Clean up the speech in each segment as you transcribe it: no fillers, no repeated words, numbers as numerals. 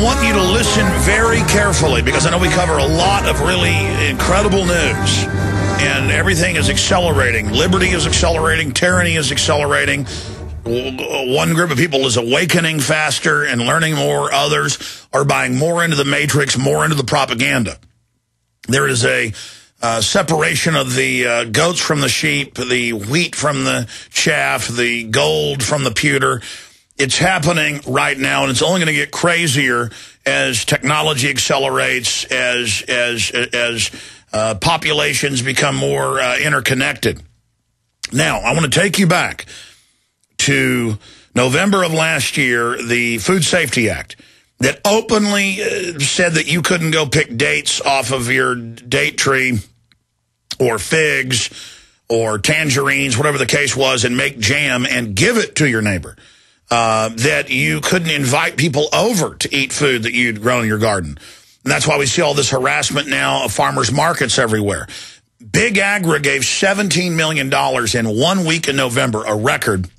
want you to listen very carefully because I know we cover a lot of really incredible news. And everything is accelerating. Liberty is accelerating. Tyranny is accelerating. One group of people is awakening faster and learning more. Others are buying more into the matrix, more into the propaganda. There is a separation of the goats from the sheep, the wheat from the chaff, the gold from the pewter. It's happening right now, and it's only going to get crazier as technology accelerates, as populations become more interconnected. Now, I want to take you back to November of last year, the Food Safety Act that openly said that you couldn't go pick dates off of your date tree or figs or tangerines, whatever the case was, and make jam and give it to your neighbor. That you couldn't invite people over to eat food that you'd grown in your garden. And that's why we see all this harassment now of farmers markets everywhere. Big Agri gave $17 million in 1 week in November, a record,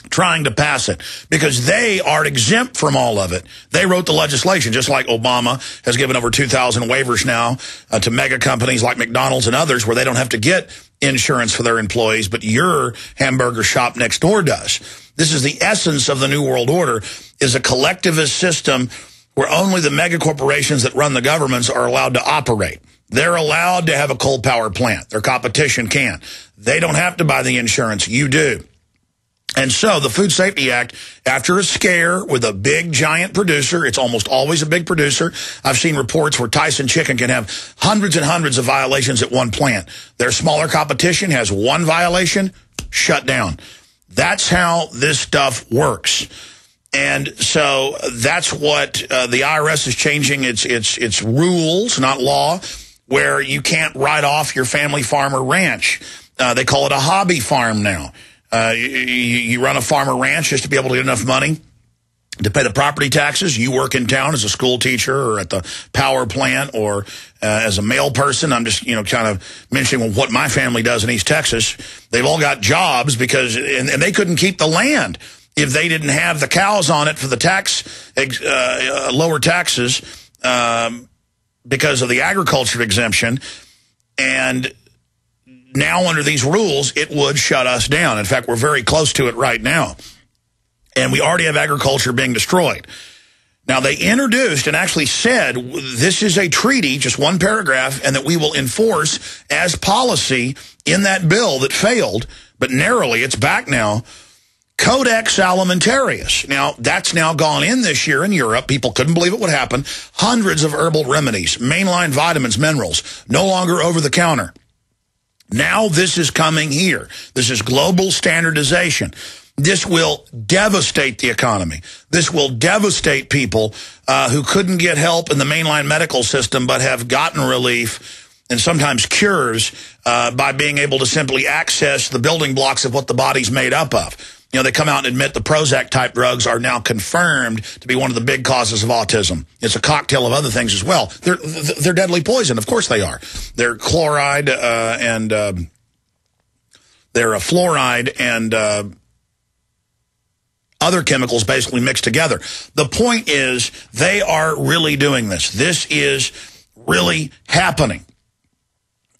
trying to pass it because they are exempt from all of it. They wrote the legislation, just like Obama has given over 2,000 waivers now to mega companies like McDonald's and others where they don't have to get insurance for their employees, but your hamburger shop next door does. This is the essence of the New World Order, is a collectivist system where only the mega corporations that run the governments are allowed to operate. They're allowed to have a coal power plant. Their competition can't. They don't have to buy the insurance. You do. And so the Food Safety Act, after a scare with a big, giant producer, it's almost always a big producer. I've seen reports where Tyson Chicken can have hundreds and hundreds of violations at one plant. Their smaller competition has one violation, shut down. That's how this stuff works. And so that's what the IRS is changing its rules, not law, where you can't write off your family farm or ranch. They call it a hobby farm now. You run a farm or ranch just to be able to get enough money to pay the property taxes. You work in town as a school teacher or at the power plant or as a mail person. I'm just, kind of mentioning what my family does in East Texas. They've all got jobs because, and they couldn't keep the land if they didn't have the cows on it for the lower taxes because of the agriculture exemption. And now, under these rules, it would shut us down. In fact, we're very close to it right now. And we already have agriculture being destroyed. Now, they introduced and actually said this is a treaty, just one paragraph, and that we will enforce as policy in that bill that failed, but narrowly, it's back now, Codex Alimentarius. Now, that's now gone in this year in Europe. People couldn't believe it would happen. Hundreds of herbal remedies, mainline vitamins, minerals, no longer over the counter. Now this is coming here. This is global standardization. This will devastate the economy. This will devastate people who couldn't get help in the mainline medical system but have gotten relief and sometimes cures by being able to simply access the building blocks of what the body's made up of. They come out and admit the Prozac-type drugs are now confirmed to be one of the big causes of autism. It's a cocktail of other things as well. They're deadly poison. Of course they are. They're chloride and they're a fluoride and other chemicals basically mixed together. The point is they are really doing this. This is really happening.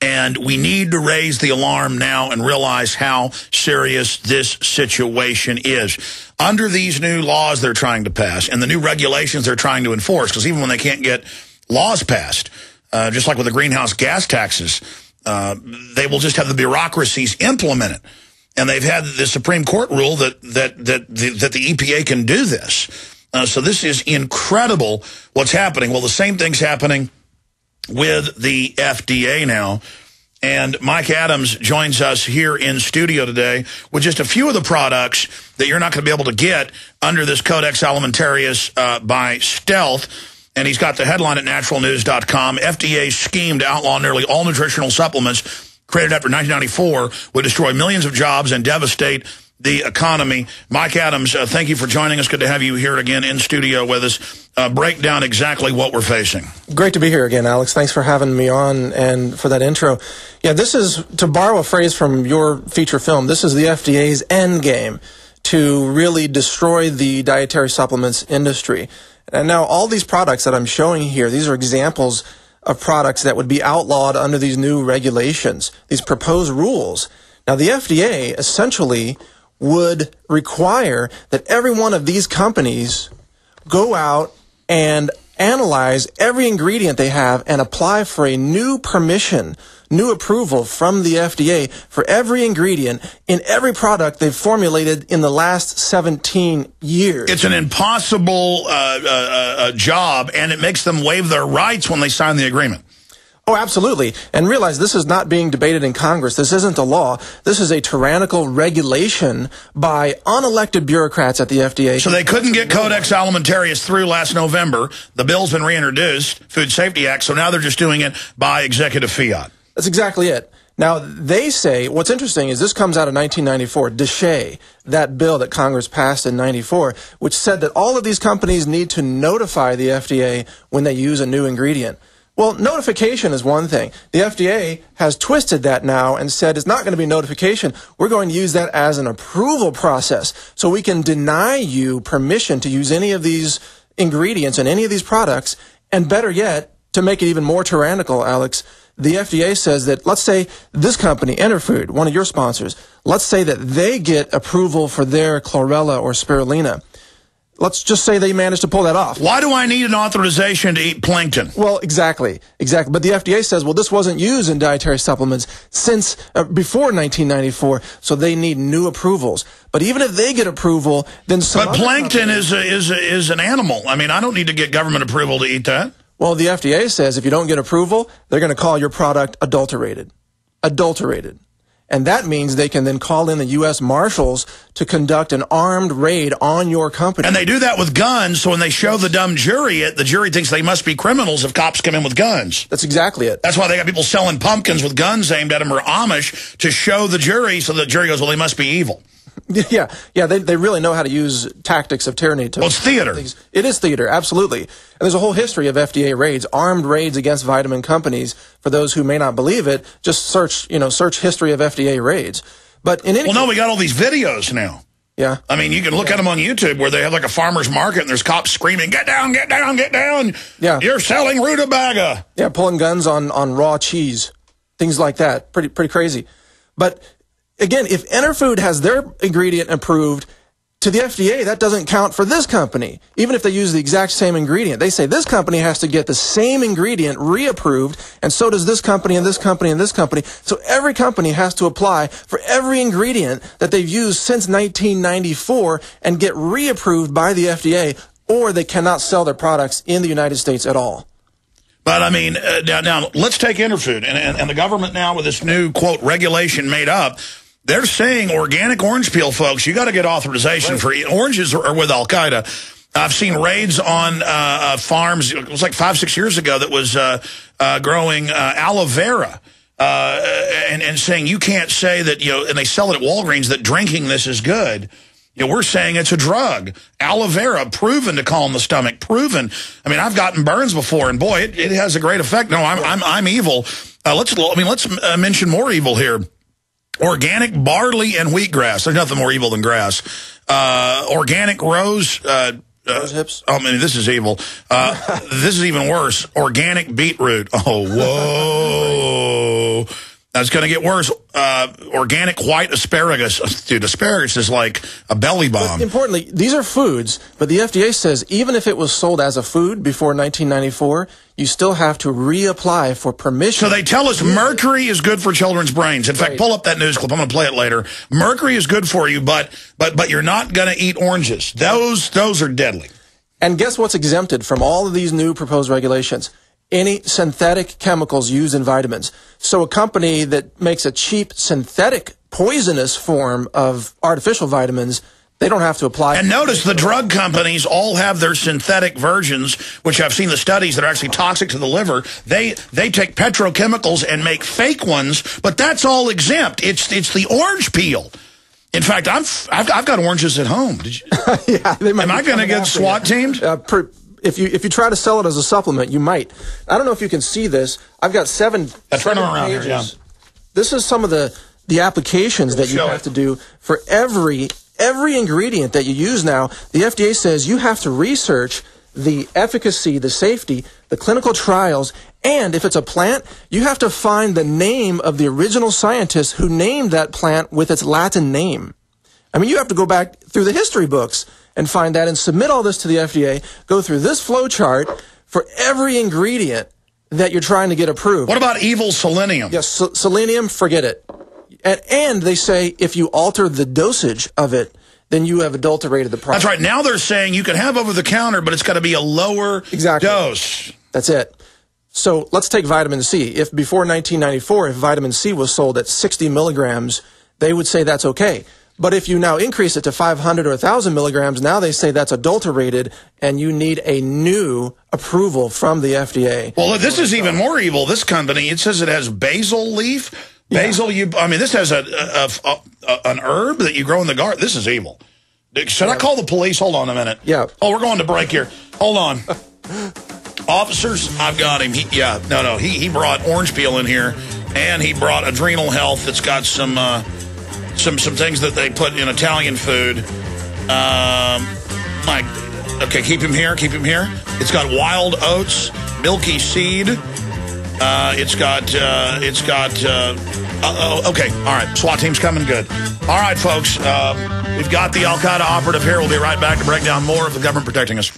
And we need to raise the alarm now and realize how serious this situation is. Under these new laws they're trying to pass and the new regulations they're trying to enforce, because even when they can't get laws passed, just like with the greenhouse gas taxes, they will just have the bureaucracies implement it. And they've had the Supreme Court rule that the EPA can do this. So this is incredible what's happening. Well, the same thing's happening with the FDA now. And Mike Adams joins us here in studio today with just a few of the products that you're not going to be able to get under this Codex Alimentarius by stealth. And he's got the headline at naturalnews.com. FDA's scheme to outlaw nearly all nutritional supplements created after 1994 would destroy millions of jobs and devastate the economy. Mike Adams, thank you for joining us. Good to have you here again in studio with us. Break down exactly what we're facing. Great to be here again, Alex. Thanks for having me on and for that intro. Yeah, this is, to borrow a phrase from your feature film, this is the FDA's end game, to really destroy the dietary supplements industry. And now all these products that I'm showing here, these are examples of products that would be outlawed under these new regulations, these proposed rules. Now, the FDA essentially would require that every one of these companies go out and analyze every ingredient they have and apply for a new permission, new approval from the FDA for every ingredient in every product they've formulated in the last 17 years. It's an impossible job, and it makes them waive their rights when they sign the agreement. Oh, absolutely. And realize this is not being debated in Congress. This isn't a law. This is a tyrannical regulation by unelected bureaucrats at the FDA. So they couldn't get Codex Alimentarius through last November. The bill's been reintroduced, Food Safety Act, so now they're just doing it by executive fiat. That's exactly it. Now, they say, what's interesting is this comes out of 1994, DSHEA, that bill that Congress passed in 94, which said that all of these companies need to notify the FDA when they use a new ingredient. Well, notification is one thing. The FDA has twisted that now and said it's not going to be notification. We're going to use that as an approval process. So we can deny you permission to use any of these ingredients in any of these products. And better yet, to make it even more tyrannical, Alex, the FDA says that, let's say this company, Interfood, one of your sponsors, let's say that they get approval for their chlorella or spirulina. Let's just say they managed to pull that off. Why do I need an authorization to eat plankton? Well, exactly. But the FDA says, well, this wasn't used in dietary supplements since before 1994, so they need new approvals. But even if they get approval, then some But plankton is an animal. I mean, I don't need to get government approval to eat that. Well, the FDA says if you don't get approval, they're going to call your product adulterated. Adulterated. And that means they can then call in the U.S. Marshals to conduct an armed raid on your company. And they do that with guns, so when they show the dumb jury it, the jury thinks they must be criminals if cops come in with guns. That's exactly it. That's why they got people selling pumpkins with guns aimed at them, or Amish, to show the jury, so the jury goes, well, they must be evil. Yeah, they really know how to use tactics of tyranny. Well, it's theater. It is theater, absolutely. And there's a whole history of FDA raids, armed raids against vitamin companies. For those who may not believe it, just search history of FDA raids. But in any well, no, we got all these videos now. Yeah. I mean, you can look at them on YouTube where they have like a farmer's market and there's cops screaming, get down, get down, get down. Yeah. You're selling rutabaga. Yeah, pulling guns on raw cheese, things like that. Pretty crazy. But again, if Interfood has their ingredient approved to the FDA, that doesn't count for this company. Even if they use the exact same ingredient, they say this company has to get the same ingredient reapproved, and so does this company and this company and this company. So every company has to apply for every ingredient that they've used since 1994 and get reapproved by the FDA, or they cannot sell their products in the United States at all. But, I mean, now let's take Interfood. And the government now with this new, quote, regulation made up, they're saying organic orange peel, folks, you got to get authorization for oranges are with Al-Qaeda. I've seen raids on farms. It was like 5-6 years ago that was growing aloe vera and saying you can't say that, and they sell it at Walgreens that drinking this is good. We're saying it's a drug. Aloe vera, proven to calm the stomach, proven. I mean, I've gotten burns before, and boy, it has a great effect. No, I'm evil. Let's mention more evil here. Organic barley and wheatgrass. There's nothing more evil than grass. Organic rose hips. Oh, man, this is evil. This is even worse. Organic beetroot. Oh, whoa. That's going to get worse. Organic white asparagus. Dude, asparagus is like a belly bomb. But importantly, these are foods, but the FDA says even if it was sold as a food before 1994, you still have to reapply for permission. So they tell us mercury is good for children's brains. In fact, pull up that news clip. I'm going to play it later. Mercury is good for you, but you're not going to eat oranges. Those are deadly. And guess what's exempted from all of these new proposed regulations? Any synthetic chemicals used in vitamins. So a company that makes a cheap synthetic poisonous form of artificial vitamins, they don't have to apply. And notice the drug companies all have their synthetic versions, which I've seen the studies that are actually toxic to the liver. They take petrochemicals and make fake ones, but that's all exempt. It's the orange peel. In fact, I've got oranges at home. Yeah, am I going to get SWAT teamed? If you try to sell it as a supplement, you might. I don't know if you can see this. I've got seven around pages. here, yeah. This is some of the applications that you have to do for every every ingredient that you use now, the FDA says you have to research the efficacy, the safety, the clinical trials, and if it's a plant, you have to find the name of the original scientist who named that plant with its Latin name. I mean, you have to go back through the history books and find that and submit all this to the FDA, go through this flow chart for every ingredient that you're trying to get approved. What about evil selenium? Yes, selenium, forget it. And they say if you alter the dosage of it, then you have adulterated the product. That's right. Now they're saying you can have over-the-counter, but it's got to be a lower dose. That's it. So let's take vitamin C. If before 1994, if vitamin C was sold at 60 milligrams, they would say that's okay. But if you now increase it to 500 or 1,000 milligrams, now they say that's adulterated, and you need a new approval from the FDA. Well, this is even more evil. This company, it says it has basil leaf. Basil, I mean, this has an herb that you grow in the garden. This is evil. Should I call the police? Hold on a minute. Yeah. Oh, we're going to break here. Hold on. Officers, I've got him. He brought orange peel in here, and he brought Adrenal Health that's got some things that they put in Italian food. Okay, keep him here. It's got wild oats, milky seed. Okay, all right. SWAT team's coming good. All right, folks. We've got the Al-Qaeda operative here. We'll be right back to break down more of the government protecting us.